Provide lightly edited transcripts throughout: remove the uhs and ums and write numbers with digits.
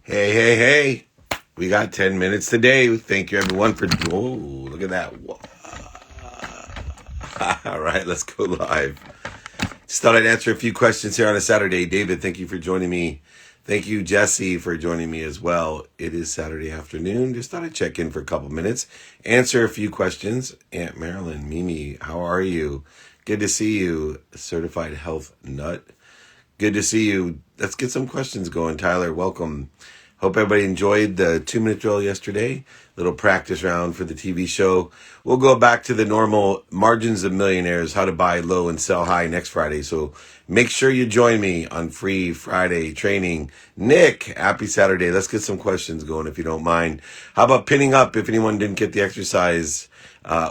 Hey, hey, hey. We got 10 minutes today. Thank you, everyone, for... Whoa, look at that. Whoa. All right, let's go live. Just thought I'd answer a few questions here on a Saturday. David, thank you for joining me. Thank you, Jesse, for joining me as well. It is Saturday afternoon. Just thought I'd check in for a couple minutes, answer a few questions. Aunt Marilyn, Mimi, how are you? Good to see you, certified health nut. Good to see you. Let's get some questions going. Tyler, welcome. Hope everybody enjoyed the 2-minute drill yesterday. Little practice round for the TV show. We'll go back to the normal margins of millionaires, how to buy low and sell high next Friday. So make sure you join me on Free Friday training. Nick, happy Saturday. Let's get some questions going if you don't mind. How about pinning up if anyone didn't get the exercise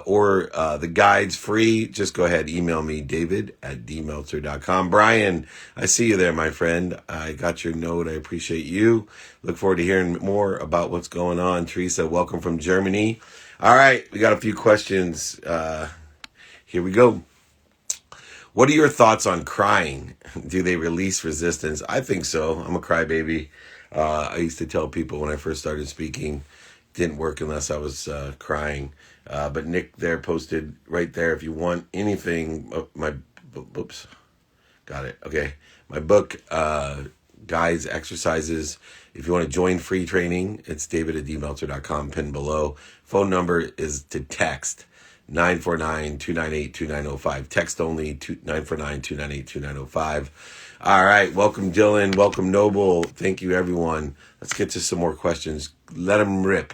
or the guides free? Just go ahead, email me, david@dmeltzer.com. Brian, I see you there, my friend. I got your note. I appreciate you. Look forward to hearing more about what's going on. Teresa, welcome from Germany. All right, we got a few questions. Here we go. What are your thoughts on crying? Do they release resistance? I think so. I'm a crybaby. I used to tell people when I first started speaking, didn't work unless I was crying. But Nick there posted right there, if you want anything, oops, got it. Okay. My book, guides, exercises. If you want to join free training, it's david@dmeltzer.com, pinned below. Phone number is to text 949-298-2905. Text only 949-298-2905. All right. Welcome, Dylan. Welcome, Noble. Thank you, everyone. Let's get to some more questions. Let them rip.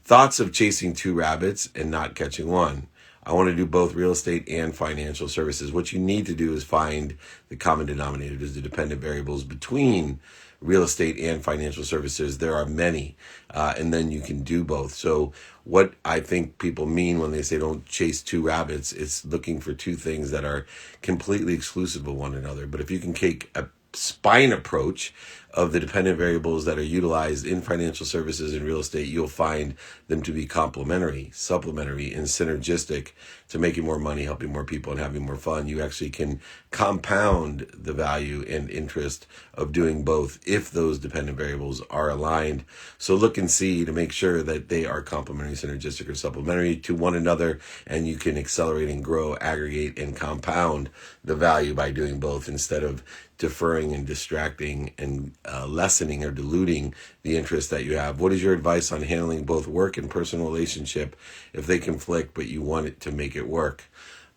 Thoughts of chasing two rabbits and not catching one. I want to do both real estate and financial services. What you need to do is find the common denominators, the dependent variables between real estate and financial services. There are many, and then you can do both. So what I think people mean when they say don't chase two rabbits, it's looking for two things that are completely exclusive of one another. But if you can take a spine approach of the dependent variables that are utilized in financial services and real estate, you'll find them to be complementary, supplementary, and synergistic to making more money, helping more people, and having more fun. You actually can compound the value and interest of doing both if those dependent variables are aligned. So look and see to make sure that they are complementary, synergistic, or supplementary to one another, and you can accelerate and grow, aggregate, and compound the value by doing both instead of deferring and distracting and lessening or diluting the interest that you have. What is your advice on handling both work and personal relationship if they conflict, but you want it to make it work?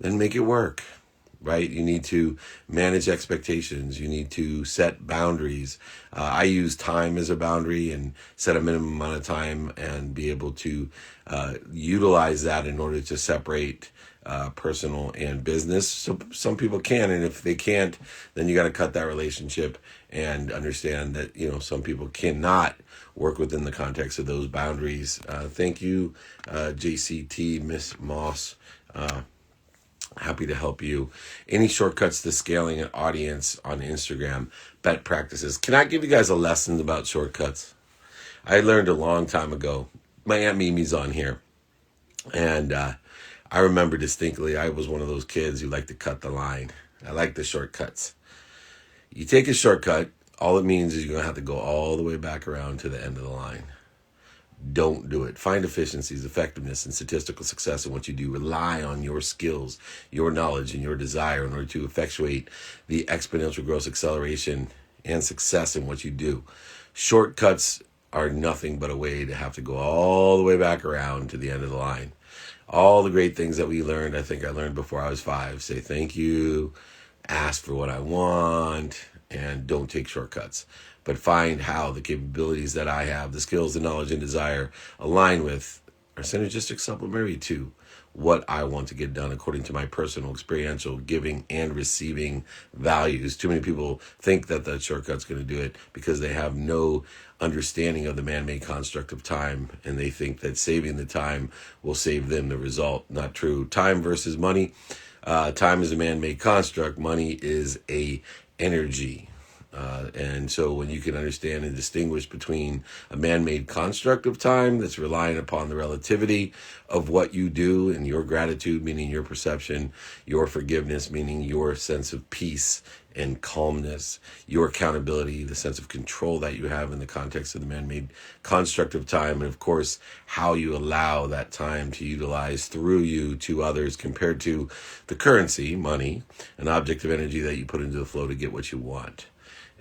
Then make it work, right? You need to manage expectations. You need to set boundaries. I use time as a boundary and set a minimum amount of time and be able to utilize that in order to separate personal and business. So some people can, and if they can't, then you got to cut that relationship and understand that, some people cannot work within the context of those boundaries. Thank you, JCT, Miss Moss. Happy to help you. Any shortcuts to scaling an audience on Instagram? Bet practices. Can I give you guys a lesson about shortcuts? I learned a long time ago. My Aunt Mimi's on here, and I remember distinctly, I was one of those kids who liked to cut the line. I like the shortcuts. You take a shortcut, all it means is you're going to have to go all the way back around to the end of the line. Don't do it. Find efficiencies, effectiveness, and statistical success in what you do. Rely on your skills, your knowledge, and your desire in order to effectuate the exponential growth, acceleration, and success in what you do. Shortcuts are nothing but a way to have to go all the way back around to the end of the line. All the great things that we learned, I think I learned before I was 5. Say thank you, ask for what I want, and don't take shortcuts. But find how the capabilities that I have, the skills, the knowledge, and desire align with are synergistic, supplementary to what I want to get done according to my personal, experiential, giving, and receiving values. Too many people think that the shortcut's going to do it because they have no understanding of the man-made construct of time, and they think that saving the time will save them the result. Not true. Time versus money. Time is a man-made construct. Money is a energy. And so when you can understand and distinguish between a man-made construct of time that's relying upon the relativity of what you do, and your gratitude, meaning your perception, your forgiveness, meaning your sense of peace and calmness, your accountability, the sense of control that you have in the context of the man-made construct of time, and of course, how you allow that time to utilize through you to others compared to the currency, money, an object of energy that you put into the flow to get what you want.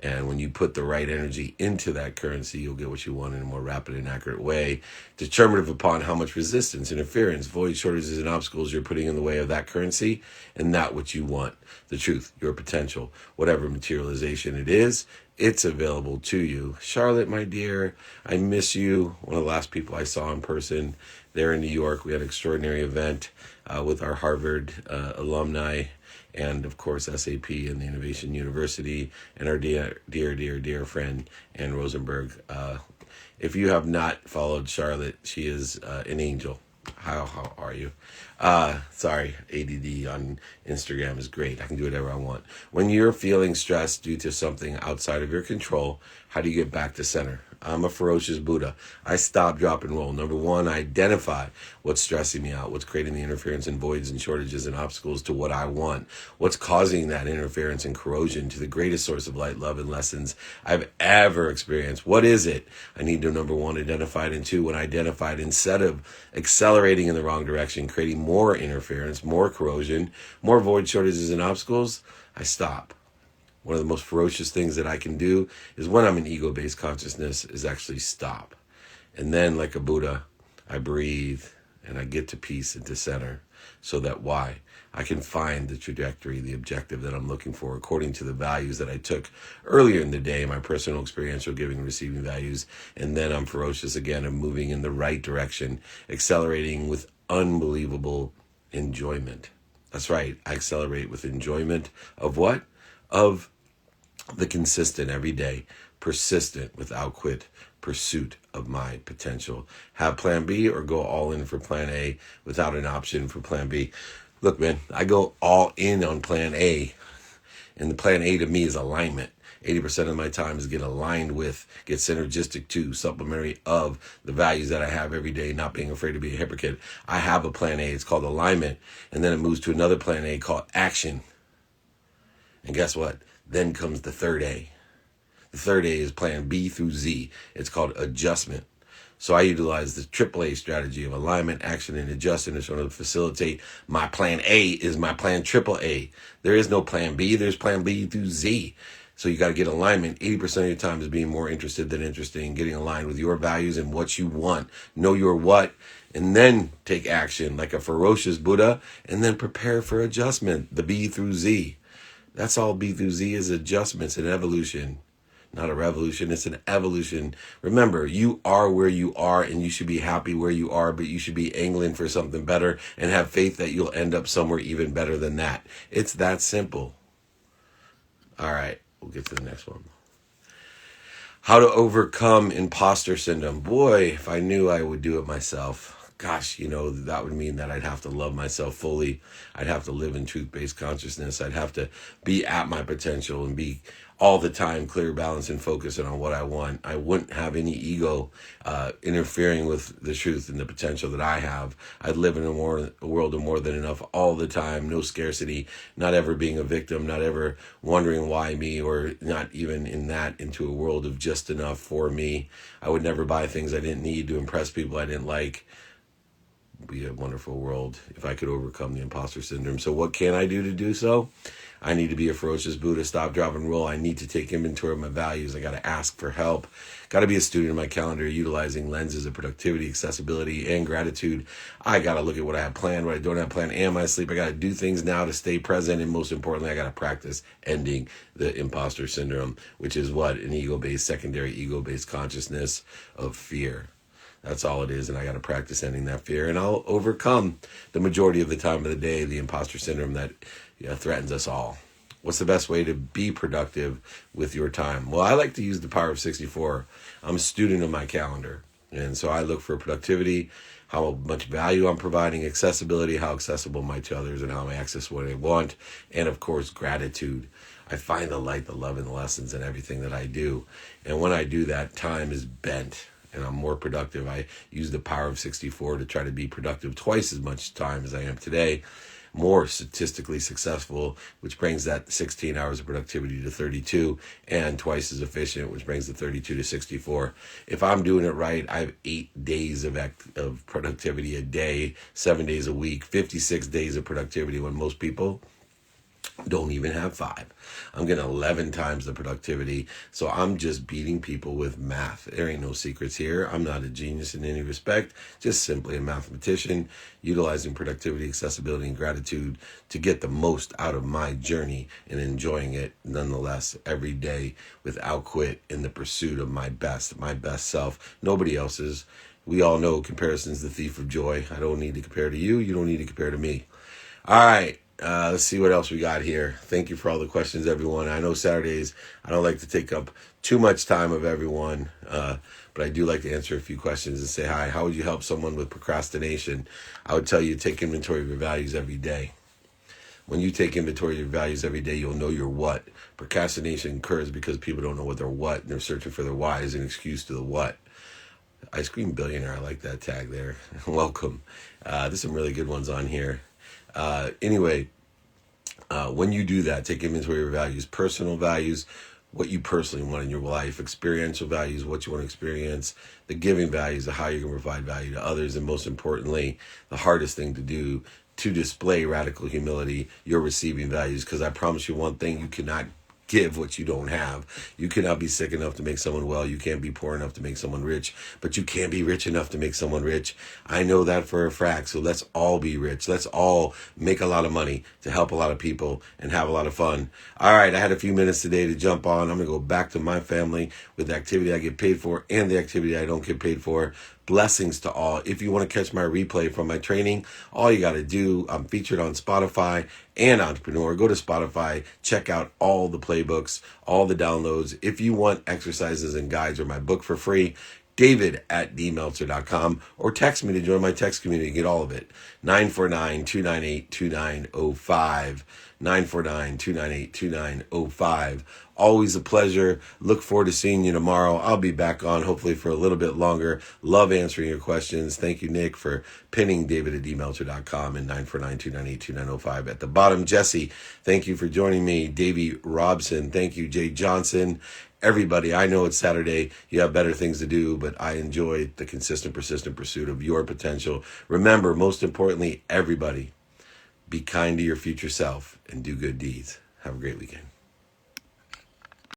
And when you put the right energy into that currency, you'll get what you want in a more rapid and accurate way, determinative upon how much resistance, interference, void, shortages, and obstacles you're putting in the way of that currency and not what you want. The truth, your potential, whatever materialization it is, it's available to you. Charlotte, my dear, I miss you. One of the last people I saw in person there in New York. We had an extraordinary event with our Harvard alumni, and of course SAP and the Innovation University, and our dear friend Ann Rosenberg. If you have not followed Charlotte, she is an angel. How are you? Sorry, ADD on Instagram is great. I can do whatever I want. When you're feeling stressed due to something outside of your control, how do you get back to center? I'm a ferocious Buddha. I stop, drop, and roll. Number one, I identify what's stressing me out, what's creating the interference and voids and shortages and obstacles to what I want, what's causing that interference and corrosion to the greatest source of light, love, and lessons I've ever experienced. What is it? I need to, number one, identify it, and two, when I identify it, instead of accelerating in the wrong direction, creating more interference, more corrosion, more void, shortages, and obstacles, I stop. One of the most ferocious things that I can do is when I'm in ego-based consciousness is actually stop. And then like a Buddha, I breathe and I get to peace and to center so that why? I can find the trajectory, the objective that I'm looking for according to the values that I took earlier in the day, my personal experiential giving and receiving values. And then I'm ferocious again and moving in the right direction, accelerating with unbelievable enjoyment. That's right. I accelerate with enjoyment of what? Of the consistent, everyday, persistent, without quit pursuit of my potential. Have plan B or go all in for plan A without an option for plan B. Look, man, I go all in on plan A. And the plan A to me is alignment. 80% of my time is get aligned with, get synergistic to, supplementary of the values that I have every day, not being afraid to be a hypocrite. I have a plan A. It's called alignment. And then it moves to another plan A called action. And guess what? Then comes the third A. The third A is plan B through Z. It's called adjustment. So I utilize the AAA strategy of alignment, action, and adjustment in order to facilitate my plan A is my plan AAA. There is no plan B. There's plan B through Z. So you got to get alignment. 80% of your time is being more interested than interesting, getting aligned with your values and what you want. Know your what, and then take action like a ferocious Buddha, and then prepare for adjustment, the B through Z. That's all B through Z is adjustments and evolution. Not a revolution, it's an evolution. Remember, you are where you are and you should be happy where you are, but you should be angling for something better and have faith that you'll end up somewhere even better than that. It's that simple. All right, we'll get to the next one. How to overcome imposter syndrome. Boy, if I knew I would do it myself. Gosh, that would mean that I'd have to love myself fully. I'd have to live in truth-based consciousness. I'd have to be at my potential and be all the time clear, balanced, and focusing on what I want. I wouldn't have any ego interfering with the truth and the potential that I have. I'd live in a world of more than enough all the time, no scarcity, not ever being a victim, not ever wondering why me, or not even in that into a world of just enough for me. I would never buy things I didn't need to impress people I didn't like. Be a wonderful world if I could overcome the imposter syndrome. So what can I do to do so? I need to be a ferocious Buddha, stop, drop, and roll. I need to take inventory of my values. I got to ask for help. Got to be a student in my calendar, utilizing lenses of productivity, accessibility, and gratitude. I got to look at what I have planned, what I don't have planned, and my sleep. I got to do things now to stay present. And most importantly, I got to practice ending the imposter syndrome, which is what? An ego-based, secondary ego-based consciousness of fear. That's all it is, and I got to practice ending that fear, and I'll overcome the majority of the time of the day the imposter syndrome that threatens us all. What's the best way to be productive with your time? Well, I like to use the power of 64. I'm a student of my calendar, and so I look for productivity, how much value I'm providing, accessibility, how accessible am I to others, and how I access what I want, and of course, gratitude. I find the light, the love, and the lessons in everything that I do. And when I do that, time is bent and I'm more productive. I use the power of 64 to try to be productive twice as much time as I am today, more statistically successful, which brings that 16 hours of productivity to 32, and twice as efficient, which brings the 32 to 64. If I'm doing it right, I have 8 days of productivity a day, 7 days a week, 56 days of productivity, when most people don't even have 5. I'm getting 11 times the productivity. So I'm just beating people with math. There ain't no secrets here. I'm not a genius in any respect, just simply a mathematician utilizing productivity, accessibility, and gratitude to get the most out of my journey and enjoying it nonetheless every day without quit in the pursuit of my best self, nobody else's. We all know comparison's the thief of joy. I don't need to compare to you. You don't need to compare to me. All right. Let's see what else we got here. Thank you for all the questions, everyone. I know Saturdays, I don't like to take up too much time of everyone, but I do like to answer a few questions and say hi. How would you help someone with procrastination? I would tell you, take inventory of your values every day. When you take inventory of your values every day, you'll know your what. Procrastination occurs because people don't know what their what, and they're searching for their why as an excuse to the what. Ice cream billionaire, I like that tag there. Welcome. There's some really good ones on here. Anyway, when you do that, take inventory of your values, personal values, what you personally want in your life, experiential values, what you want to experience, the giving values, how you can provide value to others, and most importantly, the hardest thing to do, to display radical humility, your receiving values. Because I promise you one thing, you cannot give what you don't have. You cannot be sick enough to make someone well. You can't be poor enough to make someone rich, but you can be rich enough to make someone rich. I know that for a fact. So let's all be rich. Let's all make a lot of money to help a lot of people and have a lot of fun. All right. I had a few minutes today to jump on. I'm going to go back to my family with the activity I get paid for and the activity I don't get paid for. Blessings to all. If you want to catch my replay from my training, all you got to do, I'm featured on Spotify and Entrepreneur. Go to Spotify, check out all the playbooks, all the downloads. If you want exercises and guides or my book for free, david@dmeltzer.com, or text me to join my text community and get all of it. 949-298-2905. 949-298-2905. Always a pleasure. Look forward to seeing you tomorrow. I'll be back on hopefully for a little bit longer. Love answering your questions. Thank you, Nick, for pinning david@dmeltzer.com and 949-298-2905. At the bottom, Jesse, thank you for joining me. Davey Robson, thank you. Jay Johnson, everybody. I know it's Saturday. You have better things to do, but I enjoy the consistent, persistent pursuit of your potential. Remember, most importantly, everybody, be kind to your future self and do good deeds. Have a great weekend.